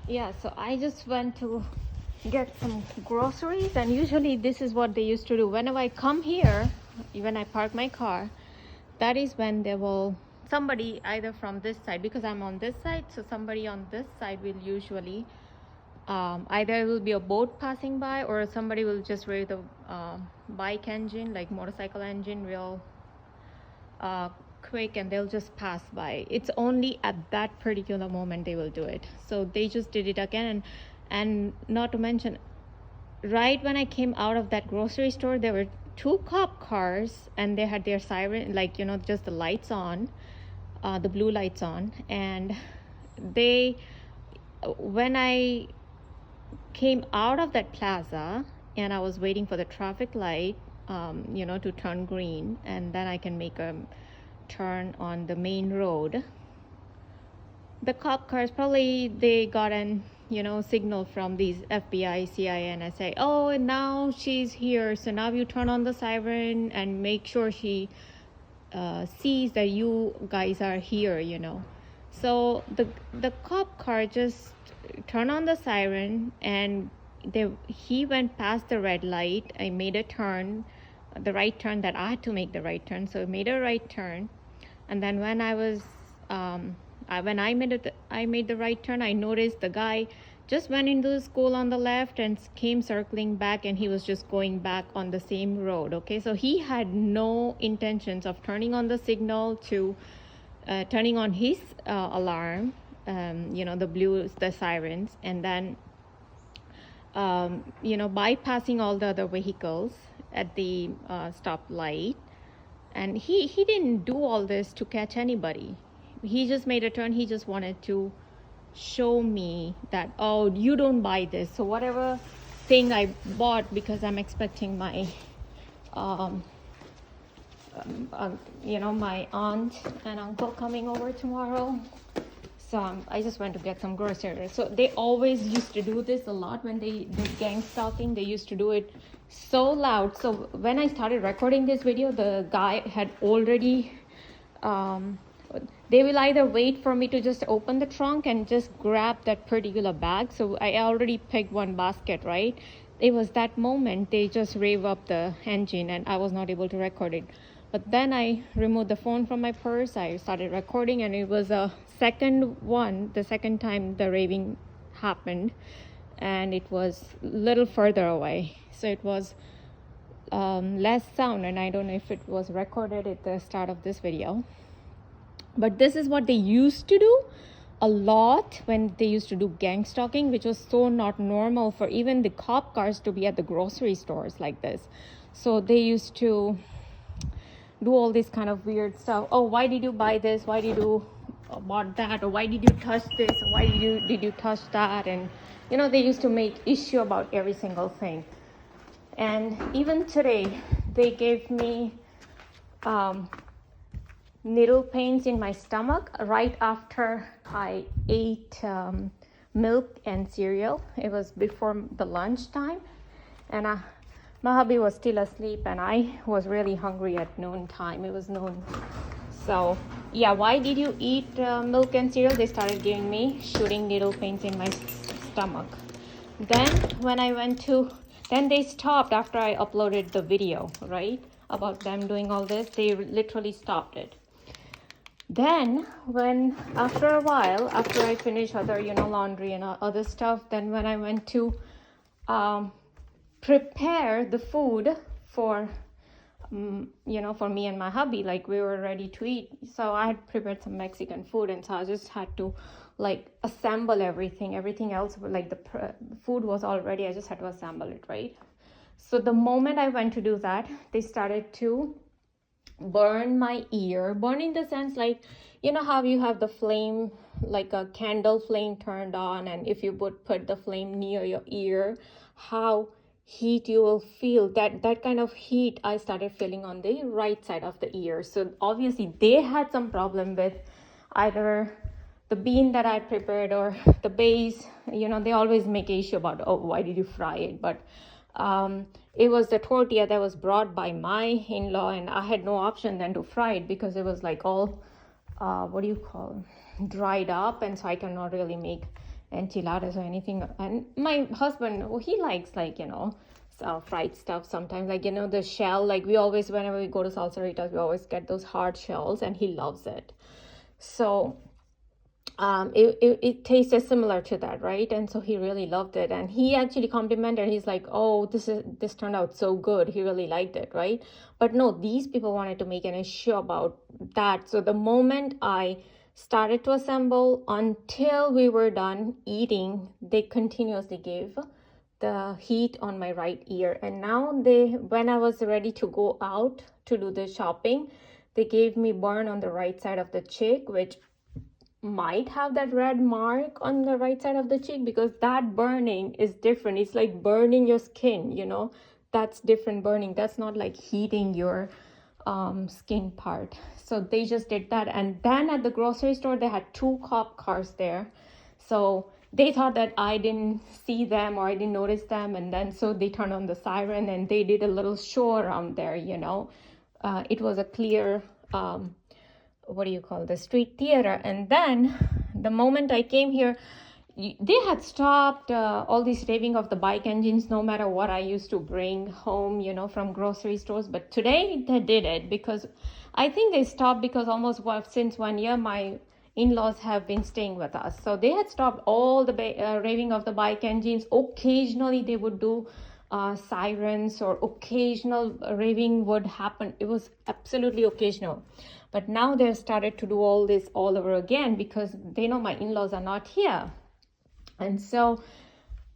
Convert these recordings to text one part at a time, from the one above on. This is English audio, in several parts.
Yeah, so I just went to get some groceries, and usually this is what they used to do. Whenever I come here, when I park my car, that is when they will, somebody either from this side, because I'm on this side, so somebody on this side will usually, either it will be a boat passing by, or somebody will just raise the bike engine, like motorcycle engine, real quick, and they'll just pass by. It's only at that particular moment they will do it. So they just did it again. And not to mention, right when I came out of that grocery store, there were two cop cars, and they had their siren, like, you know, just the lights on, the blue lights on. And they, when I came out of that plaza and I was waiting for the traffic light, you know, to turn green, and then I can make a turn on the main road, the cop cars, probably they got an, you know, signal from these FBI, CIA, and I say, oh, now she's here, so now you turn on the siren and make sure she sees that you guys are here, you know. So the cop car just turned on the siren, and he went past the red light. I made a turn, the right turn that I had to make the right turn, so I made a right turn. And then when I was when I made the right turn, I noticed the guy just went into the school on the left and came circling back, and he was just going back on the same road. Okay, so he had no intentions of turning on the signal to turning on his alarm, you know, the sirens, and then you know, bypassing all the other vehicles at the stoplight. And he didn't do all this to catch anybody. He just made a turn. He just wanted to show me that, oh, you don't buy this. So whatever thing I bought, because I'm expecting my you know, my aunt and uncle coming over tomorrow. So I just went to get some groceries. So they always used to do this a lot when they did gang stalking. They used to do it so loud. So when I started recording this video, the guy had already, they will either wait for me to just open the trunk and just grab that particular bag. So I already picked one basket, right? It was that moment they just rev up the engine, and I was not able to record it. But then I removed the phone from my purse. I started recording, and it was a the second time the raving happened, and it was a little further away. So it was less sound, and I don't know if it was recorded at the start of this video. But this is what they used to do a lot when they used to do gang stalking, which was so not normal for even the cop cars to be at the grocery stores like this. So they used to do all this kind of weird stuff. Oh, why did you buy this? Why did you bought that? Or why did you touch this? Or why did you touch that? And you know, they used to make issue about every single thing. And even today, they gave me needle pains in my stomach right after I ate milk and cereal. It was before the lunch time, and my hubby was still asleep, and I was really hungry at noon time. It was noon. So yeah, why did you eat milk and cereal? They started giving me shooting needle pains in my stomach. Then when I went to, then they stopped after I uploaded the video, right, about them doing all this. They literally stopped it. Then when, after a while, after I finished other, you know, laundry and other stuff, then when I went to prepare the food for, you know, for me and my hubby, like we were ready to eat. So I had prepared some Mexican food, and so I just had to like assemble everything else, like the food was all ready. I just had to assemble it, right? So the moment I went to do that, they started to burn my ear. Burn in the sense, like, you know how you have the flame, like a candle flame turned on, and if you would put the flame near your ear, how heat you will feel, that kind of heat I started feeling on the right side of the ear. So obviously they had some problem with either the bean that I prepared or the base. You know, they always make issue about, oh, why did you fry it? But it was the tortilla that was brought by my in-law, and I had no option than to fry it because it was like all dried up, and so I cannot really make enchiladas or anything. And my husband, he likes fried stuff sometimes, the shell, like we always, whenever we go to Salsaritas, we always get those hard shells, and he loves it. So it tasted similar to that, right? And so he really loved it, and he actually complimented. He's like, oh, this turned out so good. He really liked it, right? But no, these people wanted to make an issue about that. So the moment I started to assemble until we were done eating, they continuously gave the heat on my right ear. And now when I was ready to go out to do the shopping, they gave me burn on the right side of the cheek, which might have that red mark on the right side of the cheek, because that burning is different. It's like burning your skin, that's different burning. That's not like heating your skin part. So they just did that. And then at the grocery store, they had 2 cop cars there. So they thought that I didn't see them or I didn't notice them. And then so they turned on the siren and they did a little show around there, It was a clear the street theater. And then the moment I came here, they had stopped all this raving of the bike engines, no matter what I used to bring home, from grocery stores. But today they did it, because I think they stopped because almost since 1 year, my in-laws have been staying with us. So they had stopped all the raving of the bike engines. Occasionally they would do sirens, or occasional raving would happen. It was absolutely occasional. But now they've started to do all this all over again, because they know my in-laws are not here. And so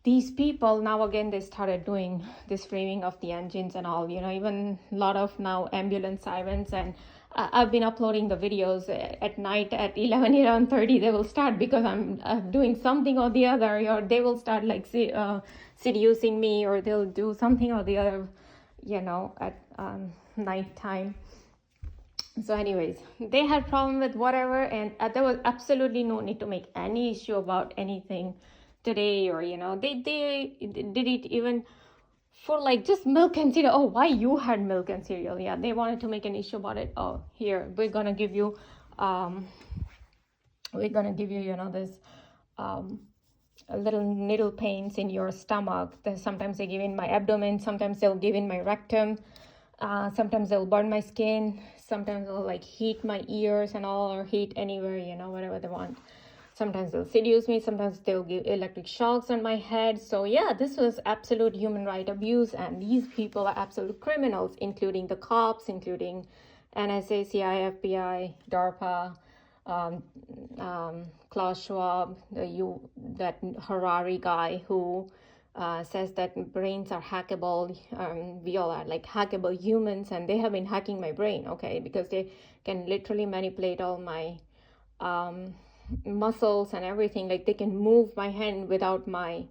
these people, now again, they started doing this raving of the engines and all, even a lot of now ambulance sirens. And I've been uploading the videos at night at 11:30. They will start, because I'm doing something or the other, or they will start like seducing me, or they'll do something or the other, at nighttime. So anyways, they had problem with whatever, and there was absolutely no need to make any issue about anything today, or they did it even for like just milk and cereal. Oh, why you had milk and cereal? Yeah, they wanted to make an issue about it. Oh, here we're gonna give you this little needle pains in your stomach. Sometimes they give in my abdomen, sometimes they'll give in my rectum. Sometimes they'll burn my skin, sometimes they'll like heat my ears and all, or heat anywhere, whatever they want. Sometimes they'll seduce me, sometimes they'll give electric shocks on my head. So yeah, this was absolute human right abuse, and these people are absolute criminals, including the cops, including NSA, CIA, FBI, DARPA, Klaus Schwab, that Harari guy who says that brains are hackable. We all are like hackable humans, and they have been hacking my brain, okay, because they can literally manipulate all my muscles and everything. Like they can move my hand without my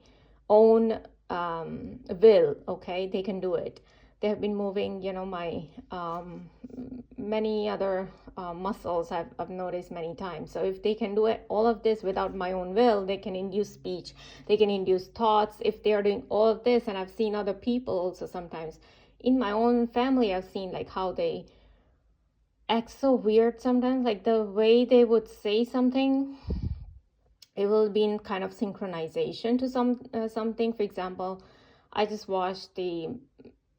own will, okay, they can do it. They have been moving, my many other muscles I've noticed many times. So if they can do it, all of this without my own will, they can induce speech, they can induce thoughts. If they are doing all of this, and I've seen other people also sometimes in my own family, I've seen like how they act so weird sometimes, like the way they would say something, it will be in kind of synchronization to something. For example, I just watched the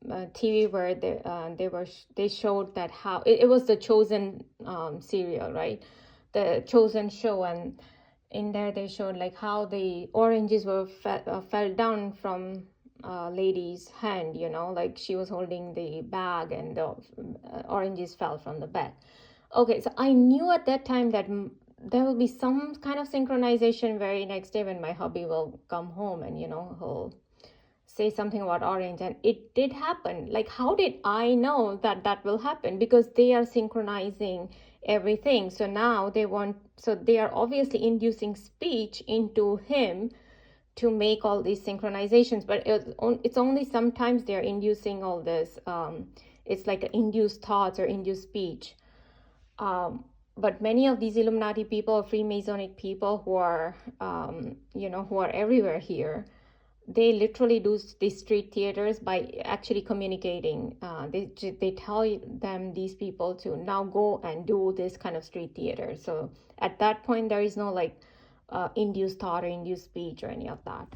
TV where they showed that how it was the Chosen serial, right? The Chosen show, and in there they showed like how the oranges were fell down from lady's hand, like she was holding the bag and the oranges fell from the bag. Okay, so I knew at that time that there will be some kind of synchronization very next day when my hubby will come home, and he'll say something about orange, and it did happen. Like, how did I know that will happen? Because they are synchronizing everything. So now they are obviously inducing speech into him to make all these synchronizations, but it's only sometimes they're inducing all this. It's like induced thoughts or induced speech. But many of these Illuminati people, Freemasonic people who are, who are everywhere here, they literally do these street theaters by actually communicating. They tell them, these people, to now go and do this kind of street theater. So at that point, there is no like induced thought or induced speech or any of that.